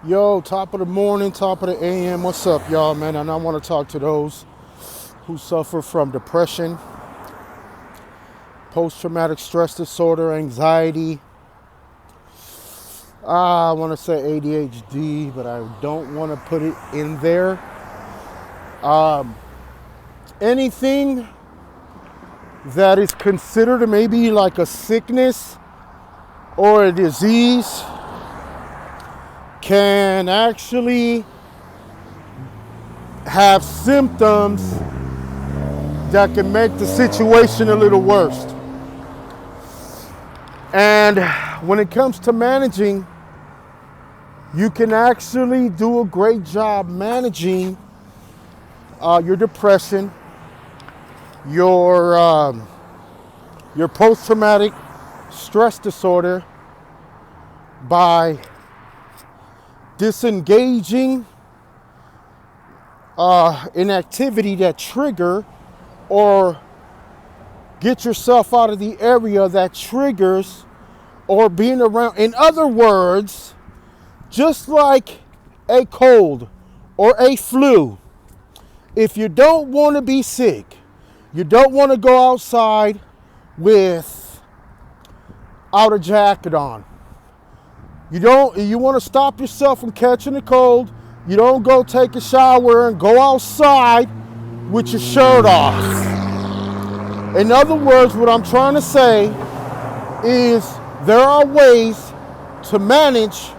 Yo, top of the morning, top of the AM. What's up, y'all, man? And I want to talk to those who suffer from depression, post-traumatic stress disorder, anxiety. I want to say ADHD, but I don't want to put it in there. Anything that is considered maybe like a sickness or a disease can actually have symptoms that can make the situation a little worse. And when it comes to managing, you can actually do a great job managing your depression, your post-traumatic stress disorder by disengaging an activity that trigger or get yourself out of the area that triggers or being around. In other words, just like a cold or a flu, if you don't want to be sick, you don't want to go outside without a jacket on. You want to stop yourself from catching a cold. You don't go take a shower and go outside with your shirt off. In other words, what I'm trying to say is there are ways to manage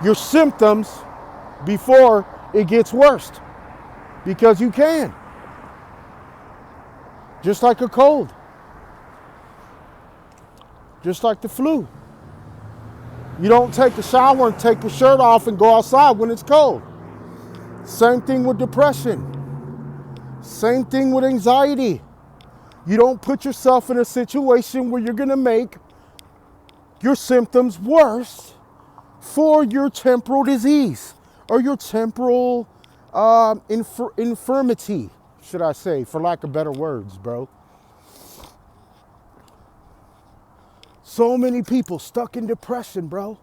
your symptoms before it gets worse. Because you can. Just like a cold. Just like the flu. You don't take a shower and take your shirt off and go outside when it's cold. Same thing with depression. Same thing with anxiety. You don't put yourself in a situation where you're going to make your symptoms worse for your temporal disease or your temporal infirmity, should I say, for lack of better words, bro. So many people stuck in depression, bro.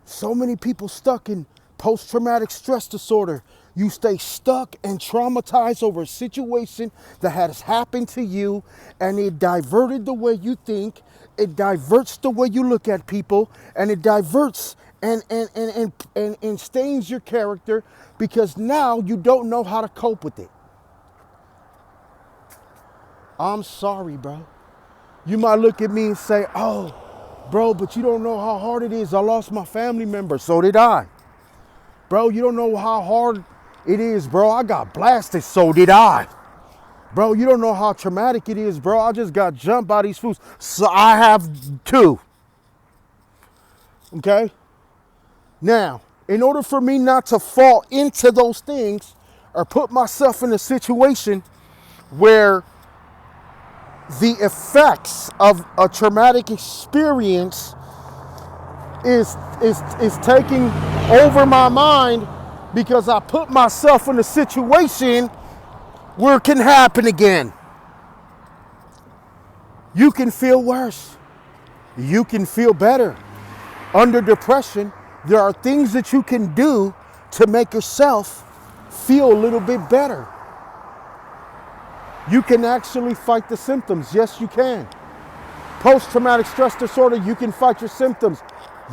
So many people stuck in post-traumatic stress disorder. You stay stuck and traumatized over a situation that has happened to you, and it diverted the way you think. It diverts the way you look at people, and it diverts and stains your character because now you don't know how to cope with it. I'm sorry, bro. You might look at me and say, oh, bro, but you don't know how hard it is. I lost my family member. So did I. Bro, you don't know how hard it is, bro. I got blasted. So did I. Bro, you don't know how traumatic it is, bro. I just got jumped by these fools. So I have too. Okay? Now, in order for me not to fall into those things or put myself in a situation where the effects of a traumatic experience is taking over my mind because I put myself in a situation where it can happen again. You can feel worse. You can feel better. Under depression, there are things that you can do to make yourself feel a little bit better. You can actually fight the symptoms. Yes, you can. Post-traumatic stress disorder, you can fight your symptoms.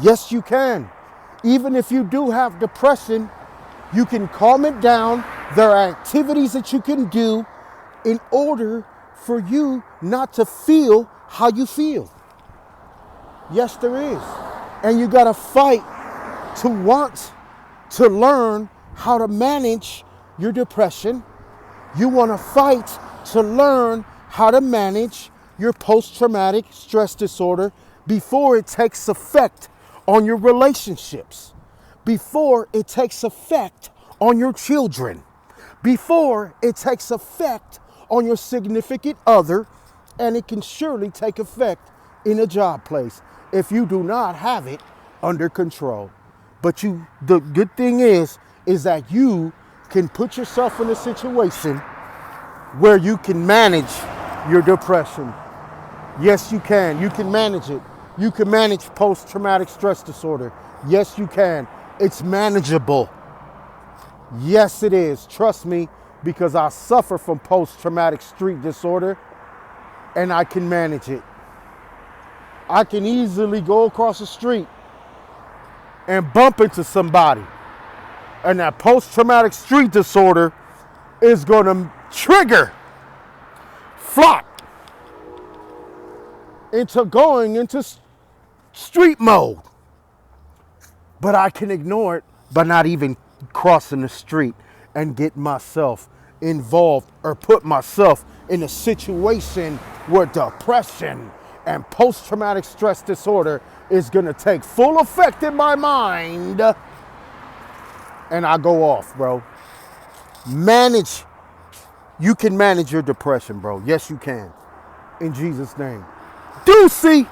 Yes, you can. Even if you do have depression, you can calm it down. There are activities that you can do in order for you not to feel how you feel. Yes, there is. And you got to fight to want to learn how to manage your depression. You want to fight to learn how to manage your post-traumatic stress disorder before it takes effect on your relationships, before it takes effect on your children, before it takes effect on your significant other, and it can surely take effect in a job place if you do not have it under control. But the good thing is that you can put yourself in a situation where you can manage your depression. Yes, you can. You can manage it. You can manage post-traumatic stress disorder. Yes, you can. It's manageable. Yes, it is. Trust me, because I suffer from post-traumatic street disorder and I can manage it. I can easily go across the street and bump into somebody. And that post-traumatic street disorder is going to trigger, flop, into going into street mode. But I can ignore it by not even crossing the street and get myself involved or put myself in a situation where depression and post-traumatic stress disorder is going to take full effect in my mind. And I go off, bro. You can manage your depression, bro. Yes, you can. In Jesus' name. Deucey.